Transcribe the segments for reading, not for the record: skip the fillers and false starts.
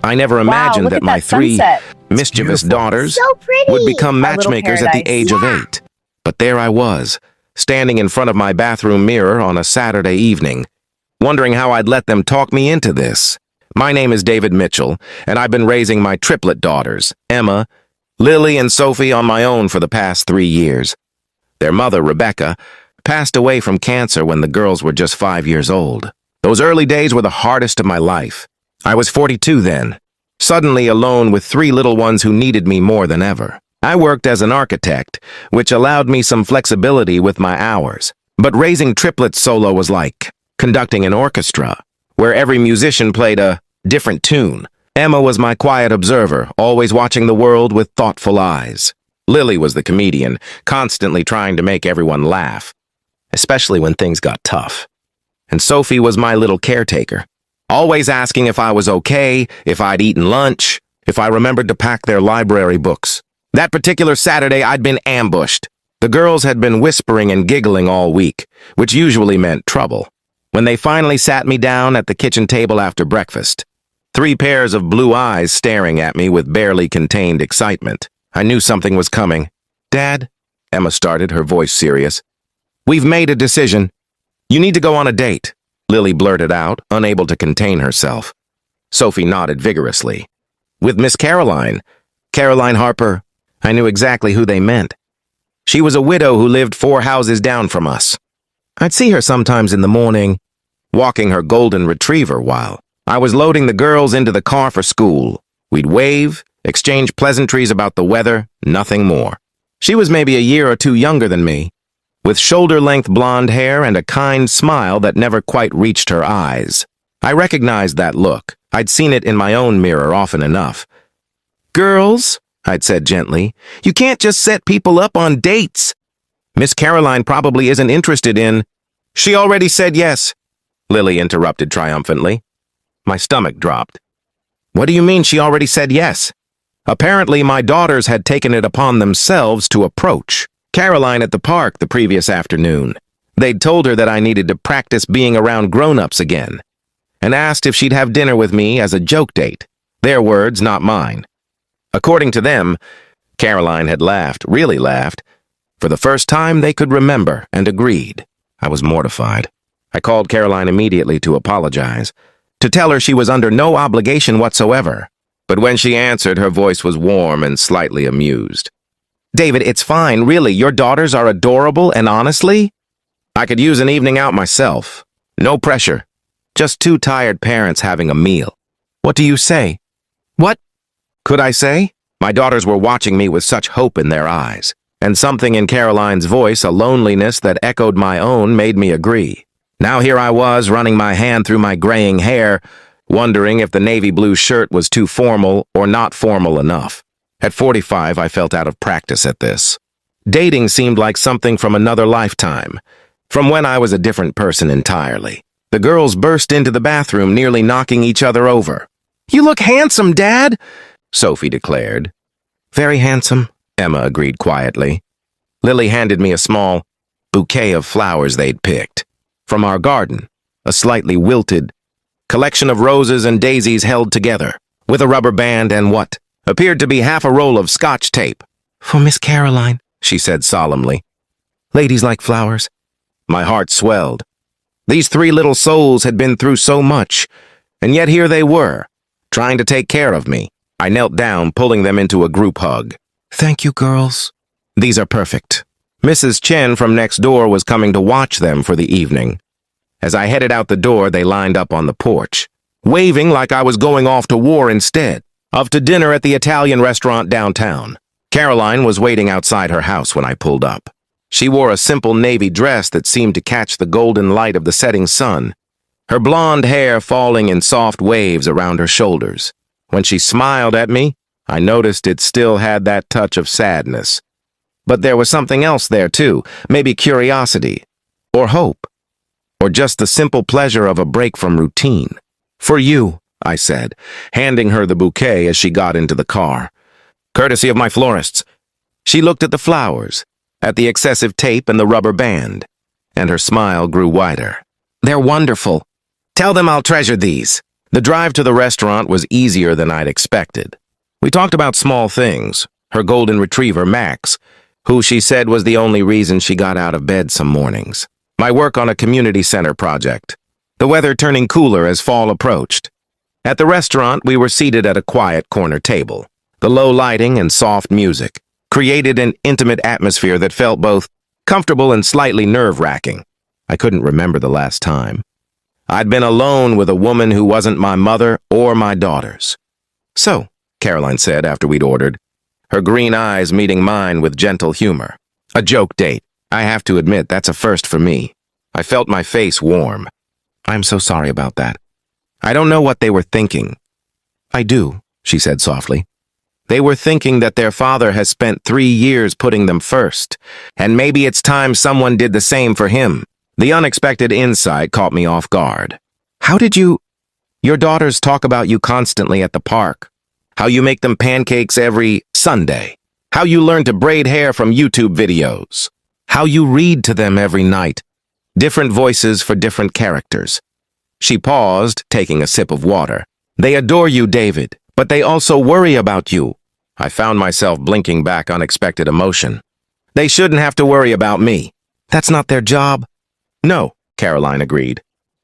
I never Wow, imagined look that at my that three sunset. mischievous daughters So pretty. would become Our little matchmakers at the paradise. age of 8. But there I was, standing in front of my bathroom mirror on a Saturday evening, wondering how I'd let them talk me into this. My name is David Mitchell, and I've been raising my triplet daughters, Emma, Lily, and Sophie, on my own for the past 3 years. Their mother, Rebecca, passed away from cancer when the girls were just 5 years old. Those early days were the hardest of my life. I was 42 then, suddenly alone with 3 little ones who needed me more than ever. I worked as an architect, which allowed me some flexibility with my hours. But raising triplets solo was like conducting an orchestra, where every musician played a different tune. Emma was my quiet observer, always watching the world with thoughtful eyes. Lily was the comedian, constantly trying to make everyone laugh, especially when things got tough. And Sophie was my little caretaker, always asking if I was okay, if I'd eaten lunch, if I remembered to pack their library books. That particular Saturday, I'd been ambushed. The girls had been whispering and giggling all week, which usually meant trouble. When they finally sat me down at the kitchen table after breakfast, 3 pairs of blue eyes staring at me with barely contained excitement, I knew something was coming. "Dad," Emma started, her voice serious, "we've made a decision. You need to go on a date," Lily blurted out, unable to contain herself. Sophie nodded vigorously. "With Miss Caroline Harper." I knew exactly who they meant. She was a widow who lived 4 houses down from us. I'd see her sometimes in the morning, walking her golden retriever while I was loading the girls into the car for school. We'd wave, exchange pleasantries about the weather, nothing more. She was maybe a year or 2 younger than me, with shoulder-length blonde hair and a kind smile that never quite reached her eyes. I recognized that look. I'd seen it in my own mirror often enough. "Girls," I'd said gently, "you can't just set people up on dates. Miss Caroline probably isn't interested in—" "She already said yes," Lily interrupted triumphantly. My stomach dropped. "What do you mean she already said yes?" Apparently, my daughters had taken it upon themselves to approach Caroline at the park the previous afternoon. They'd told her that I needed to practice being around grown-ups again, and asked if she'd have dinner with me as a joke date. Their words, not mine. According to them, Caroline had laughed, really laughed, for the first time they could remember, and agreed. I was mortified. I called Caroline immediately to apologize, to tell her she was under no obligation whatsoever. But when she answered, her voice was warm and slightly amused. "David, it's fine, really. Your daughters are adorable, and honestly, I could use an evening out myself. No pressure. Just 2 tired parents having a meal. What do you say?" "What could I say?" My daughters were watching me with such hope in their eyes, and something in Caroline's voice, a loneliness that echoed my own, made me agree. Now here I was, running my hand through my graying hair, wondering if the navy blue shirt was too formal or not formal enough. At 45, I felt out of practice at this. Dating seemed like something from another lifetime, from when I was a different person entirely. The girls burst into the bathroom, nearly knocking each other over. "You look handsome, Dad," Sophie declared. "Very handsome," Emma agreed quietly. Lily handed me a small bouquet of flowers they'd picked from our garden, a slightly wilted collection of roses and daisies held together with a rubber band and what appeared to be half a roll of Scotch tape. "For Miss Caroline," she said solemnly. "Ladies like flowers." My heart swelled. These 3 little souls had been through so much, and yet here they were, trying to take care of me. I knelt down, pulling them into a group hug. "Thank you, girls. These are perfect." Mrs. Chen from next door was coming to watch them for the evening. As I headed out the door, they lined up on the porch, waving like I was going off to war instead of to dinner at the Italian restaurant downtown. Caroline was waiting outside her house when I pulled up. She wore a simple navy dress that seemed to catch the golden light of the setting sun, her blonde hair falling in soft waves around her shoulders. When she smiled at me, I noticed it still had that touch of sadness. But there was something else there too, maybe curiosity, or hope, or just the simple pleasure of a break from routine. "For you," I said, handing her the bouquet as she got into the car. "Courtesy of my florists." She looked at the flowers, at the excessive tape and the rubber band, and her smile grew wider. "They're wonderful. Tell them I'll treasure these." The drive to the restaurant was easier than I'd expected. We talked about small things, her golden retriever, Max, who she said was the only reason she got out of bed some mornings, my work on a community center project, the weather turning cooler as fall approached. At the restaurant, we were seated at a quiet corner table. The low lighting and soft music created an intimate atmosphere that felt both comfortable and slightly nerve-wracking. I couldn't remember the last time I'd been alone with a woman who wasn't my mother or my daughters. "So," Caroline said after we'd ordered, her green eyes meeting mine with gentle humor. "A joke date. I have to admit, that's a first for me." I felt my face warm. "I'm so sorry about that. I don't know what they were thinking." "I do," she said softly. "They were thinking that their father has spent 3 years putting them first, and maybe it's time someone did the same for him." The unexpected insight caught me off guard. "How did you... Your daughters talk about you constantly at the park. How you make them pancakes every Sunday. How you learn to braid hair from YouTube videos. How you read to them every night. Different voices for different characters." She paused, taking a sip of water. "They adore you, David, but they also worry about you." I found myself blinking back unexpected emotion. "They shouldn't have to worry about me. That's not their job." "No," Caroline agreed.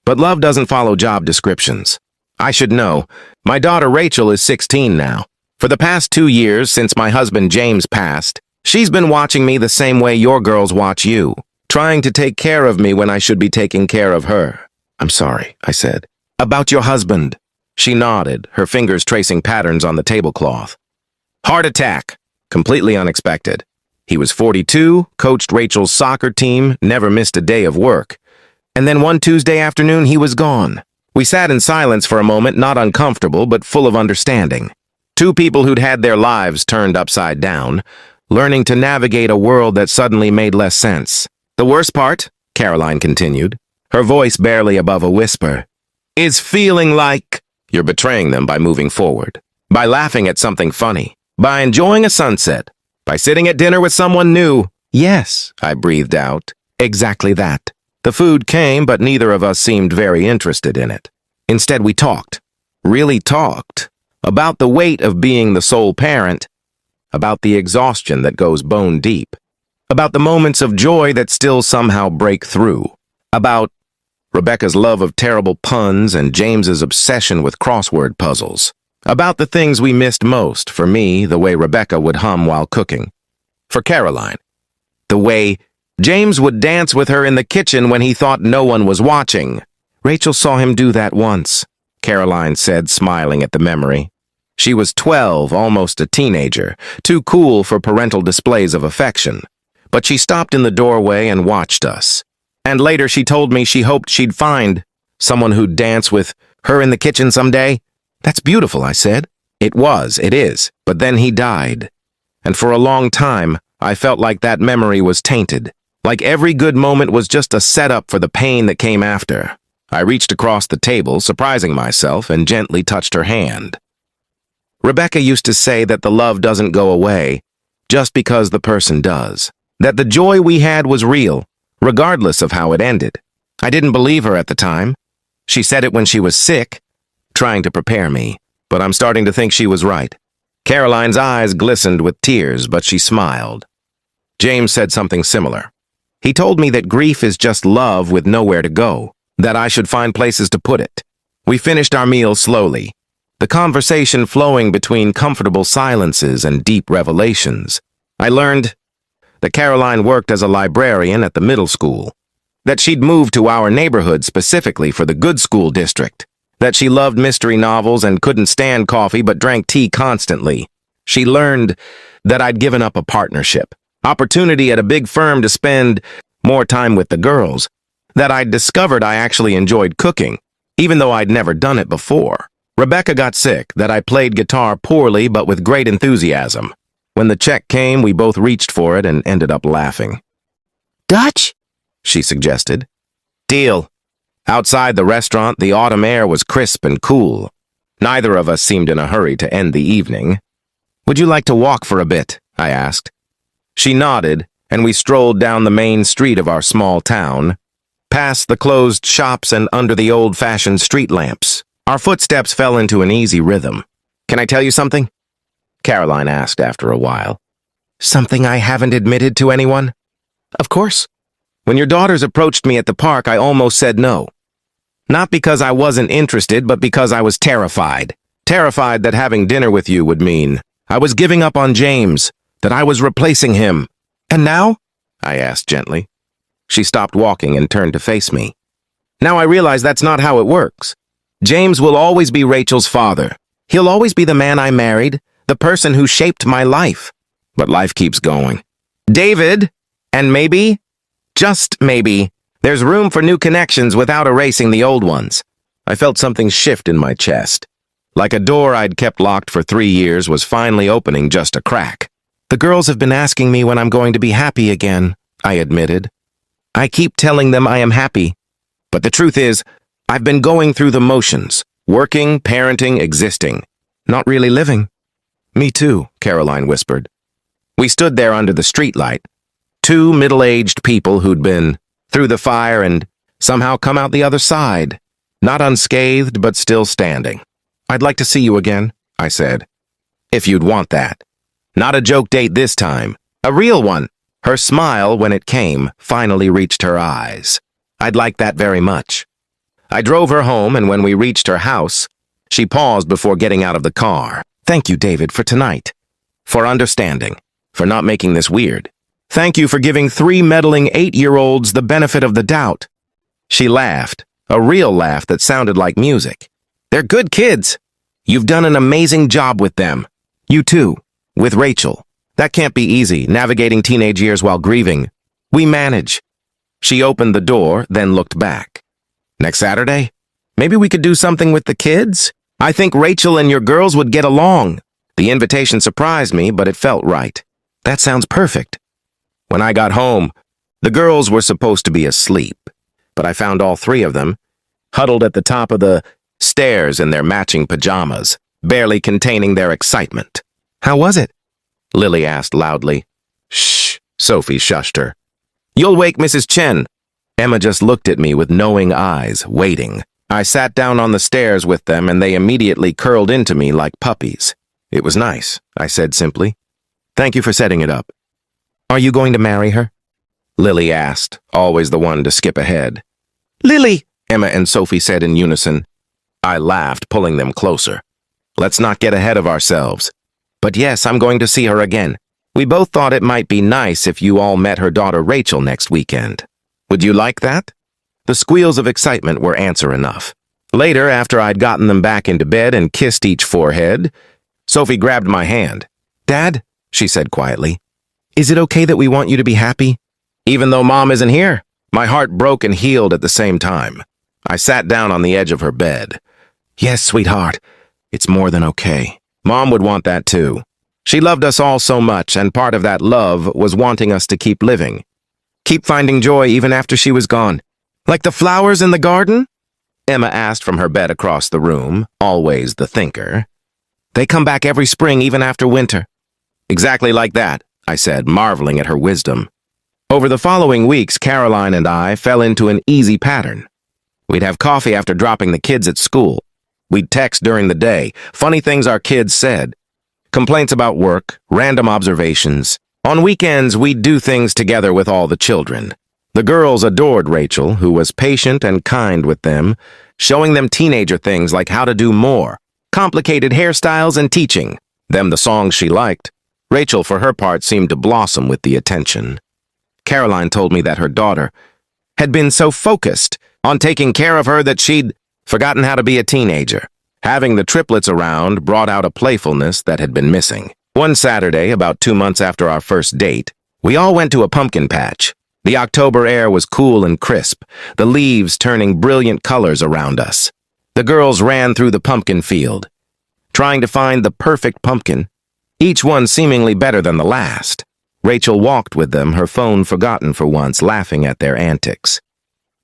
"But love doesn't follow job descriptions. I should know. My daughter Rachel is 16 now. For the past 2 years since my husband James passed, she's been watching me the same way your girls watch you, trying to take care of me when I should be taking care of her." "I'm sorry," I said. "About your husband." She nodded, her fingers tracing patterns on the tablecloth. "Heart attack. Completely unexpected. He was 42, coached Rachel's soccer team, never missed a day of work. And then one Tuesday afternoon, he was gone." We sat in silence for a moment, not uncomfortable, but full of understanding. Two people who'd had their lives turned upside down, learning to navigate a world that suddenly made less sense. "The worst part," Caroline continued, her voice barely above a whisper, "is feeling like you're betraying them by moving forward, by laughing at something funny, by enjoying a sunset, by sitting at dinner with someone new." "Yes," I breathed out, "exactly that." The food came, but neither of us seemed very interested in it. Instead, we talked, really talked, about the weight of being the sole parent, about the exhaustion that goes bone deep, about the moments of joy that still somehow break through, about Rebecca's love of terrible puns and James's obsession with crossword puzzles, about the things we missed most, for me, the way Rebecca would hum while cooking, for Caroline, the way James would dance with her in the kitchen when he thought no one was watching. "Rachel saw him do that once," Caroline said, smiling at the memory. She was 12, almost a teenager, too cool for parental displays of affection. But she stopped in the doorway and watched us. And later she told me she hoped she'd find someone who'd dance with her in the kitchen someday. "That's beautiful," I said. "It is, but then he died. And for a long time, I felt like that memory was tainted. Like every good moment was just a setup for the pain that came after." I reached across the table, surprising myself, and gently touched her hand. "Rebecca used to say that the love doesn't go away just because the person does. That the joy we had was real, regardless of how it ended. I didn't believe her at the time. She said it when she was sick, trying to prepare me, but I'm starting to think she was right." Caroline's eyes glistened with tears, but she smiled. James said something similar. He told me that grief is just love with nowhere to go, that I should find places to put it. We finished our meal slowly, the conversation flowing between comfortable silences and deep revelations. I learned that Caroline worked as a librarian at the middle school, that she'd moved to our neighborhood specifically for the good school district, that she loved mystery novels and couldn't stand coffee but drank tea constantly. She learned that I'd given up a partnership, opportunity at a big firm to spend more time with the girls, that I'd discovered I actually enjoyed cooking, even though I'd never done it before. Rebecca got sick, that I played guitar poorly but with great enthusiasm. When the check came, we both reached for it and ended up laughing. "Dutch?" she suggested. "Deal." Outside the restaurant, the autumn air was crisp and cool. Neither of us seemed in a hurry to end the evening. "Would you like to walk for a bit?" I asked. She nodded, and we strolled down the main street of our small town, past the closed shops and under the old-fashioned street lamps. Our footsteps fell into an easy rhythm. "Can I tell you something?" Caroline asked after a while. "Something I haven't admitted to anyone?" "Of course. When your daughters approached me at the park, I almost said no. Not because I wasn't interested, but because I was terrified. Terrified that having dinner with you would mean I was giving up on James, that I was replacing him. And now?" I asked gently. She stopped walking and turned to face me. "Now I realize that's not how it works. James will always be Rachel's father. He'll always be the man I married, the person who shaped my life. But life keeps going. David, and maybe, just maybe, there's room for new connections without erasing the old ones." I felt something shift in my chest. Like a door I'd kept locked for 3 years was finally opening just a crack. "The girls have been asking me when I'm going to be happy again," I admitted. "I keep telling them I am happy. But the truth is, I've been going through the motions, working, parenting, existing, not really living." "Me too," Caroline whispered. We stood there under the streetlight, two middle-aged people who'd been through the fire and somehow come out the other side, not unscathed but still standing. "I'd like to see you again," I said. "If you'd want that. Not a joke date this time, a real one." Her smile, when it came, finally reached her eyes. I'd like that very much. I drove her home, and when we reached her house, she paused before getting out of the car. "Thank you, David, for tonight. For understanding. For not making this weird. Thank you for giving 3 meddling 8-year-olds the benefit of the doubt." She laughed, a real laugh that sounded like music. "They're good kids. You've done an amazing job with them. You too, with Rachel. That can't be easy, navigating teenage years while grieving. We manage." She opened the door, then looked back. "Next Saturday? Maybe we could do something with the kids? I think Rachel and your girls would get along." The invitation surprised me, but it felt right. "That sounds perfect." When I got home, the girls were supposed to be asleep, but I found all 3 of them, huddled at the top of the stairs in their matching pajamas, barely containing their excitement. "How was it?" Lily asked loudly. "Shh," Sophie shushed her. "You'll wake Mrs. Chen." Emma just looked at me with knowing eyes, waiting. I sat down on the stairs with them, and they immediately curled into me like puppies. "It was nice," I said simply. "Thank you for setting it up." "Are you going to marry her?" Lily asked, always the one to skip ahead. "Lily," Emma and Sophie said in unison. I laughed, pulling them closer. "Let's not get ahead of ourselves. But yes, I'm going to see her again. We both thought it might be nice if you all met her daughter Rachel next weekend. Would you like that?" The squeals of excitement were answer enough. Later, after I'd gotten them back into bed and kissed each forehead, Sophie grabbed my hand. "Dad," she said quietly, "is it okay that we want you to be happy? Even though Mom isn't here?" My heart broke and healed at the same time. I sat down on the edge of her bed. "Yes, sweetheart, it's more than okay. Mom would want that too. She loved us all so much, and part of that love was wanting us to keep living. Keep finding joy even after she was gone. Like the flowers in the garden?" Emma asked from her bed across the room, always the thinker. "They come back every spring, even after winter." "Exactly like that," I said, marveling at her wisdom. Over the following weeks, Caroline and I fell into an easy pattern. We'd have coffee after dropping the kids at school. We'd text during the day, funny things our kids said. Complaints about work, random observations. On weekends, we'd do things together with all the children. The girls adored Rachel, who was patient and kind with them, showing them teenager things like how to do more, complicated hairstyles, and teaching them the songs she liked. Rachel, for her part, seemed to blossom with the attention. Caroline told me that her daughter had been so focused on taking care of her that she'd forgotten how to be a teenager. Having the triplets around brought out a playfulness that had been missing. One Saturday, about 2 months after our first date, we all went to a pumpkin patch. The October air was cool and crisp, the leaves turning brilliant colors around us. The girls ran through the pumpkin field, trying to find the perfect pumpkin, each one seemingly better than the last. Rachel walked with them, her phone forgotten for once, laughing at their antics.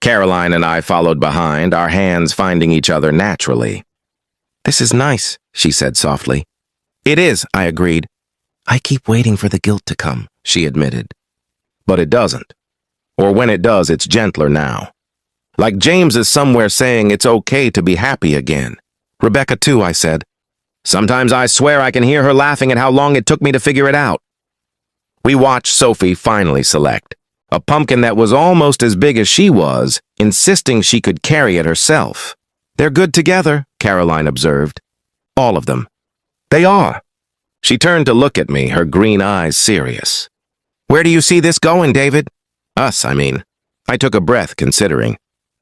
Caroline and I followed behind, our hands finding each other naturally. "This is nice," she said softly. "It is," I agreed. "I keep waiting for the guilt to come," she admitted. But it doesn't. Or when it does, it's gentler now. Like James is somewhere saying it's okay to be happy again. Rebecca too, I said. Sometimes I swear I can hear her laughing at how long it took me to figure it out. We watched Sophie finally select a pumpkin that was almost as big as she was, insisting she could carry it herself. They're good together, Caroline observed. All of them. They are. She turned to look at me, her green eyes serious. Where do you see this going, David? Us, I mean. I took a breath, considering.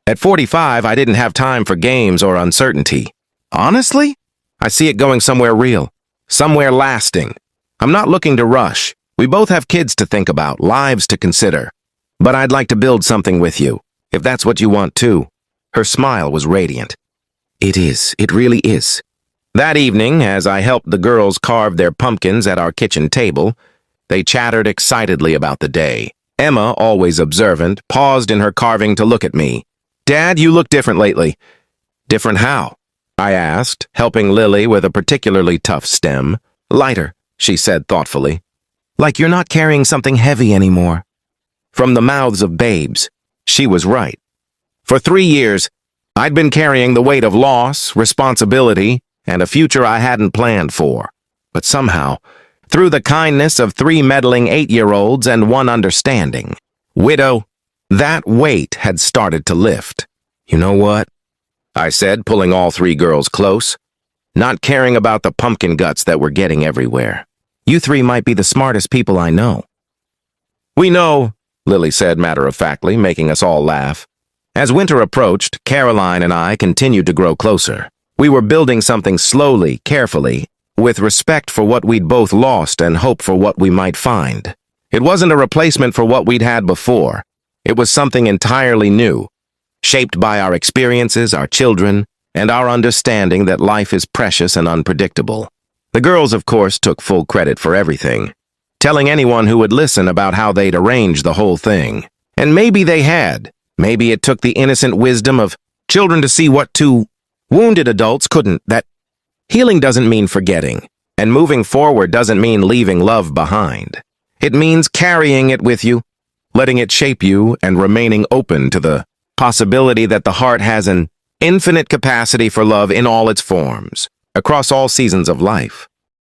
At 45, I didn't have time for games or uncertainty. Honestly? I see it going somewhere real. Somewhere lasting. I'm not looking to rush. We both have kids to think about, lives to consider. But I'd like to build something with you, if that's what you want too. Her smile was radiant. It is. It really is. That evening, as I helped the girls carve their pumpkins at our kitchen table, they chattered excitedly about the day. Emma, always observant, paused in her carving to look at me. Dad, you look different lately. Different how? I asked, helping Lily with a particularly tough stem. Lighter, she said thoughtfully. Like you're not carrying something heavy anymore. From the mouths of babes, she was right. For 3 years, I'd been carrying the weight of loss, responsibility, and a future I hadn't planned for. But somehow, through the kindness of 3 meddling 8-year-olds and 1 understanding widow, that weight had started to lift. You know what? I said, pulling all 3 girls close, not caring about the pumpkin guts that were getting everywhere. You 3 might be the smartest people I know. We know, Lily said matter-of-factly, making us all laugh. As winter approached, Caroline and I continued to grow closer. We were building something slowly, carefully, with respect for what we'd both lost and hope for what we might find. It wasn't a replacement for what we'd had before. It was something entirely new, shaped by our experiences, our children, and our understanding that life is precious and unpredictable. The girls, of course, took full credit for everything, telling anyone who would listen about how they'd arranged the whole thing. And maybe they had. Maybe it took the innocent wisdom of children to see what 2 wounded adults couldn't. That healing doesn't mean forgetting, and moving forward doesn't mean leaving love behind. It means carrying it with you, letting it shape you, and remaining open to the possibility that the heart has an infinite capacity for love in all its forms, across all seasons of life.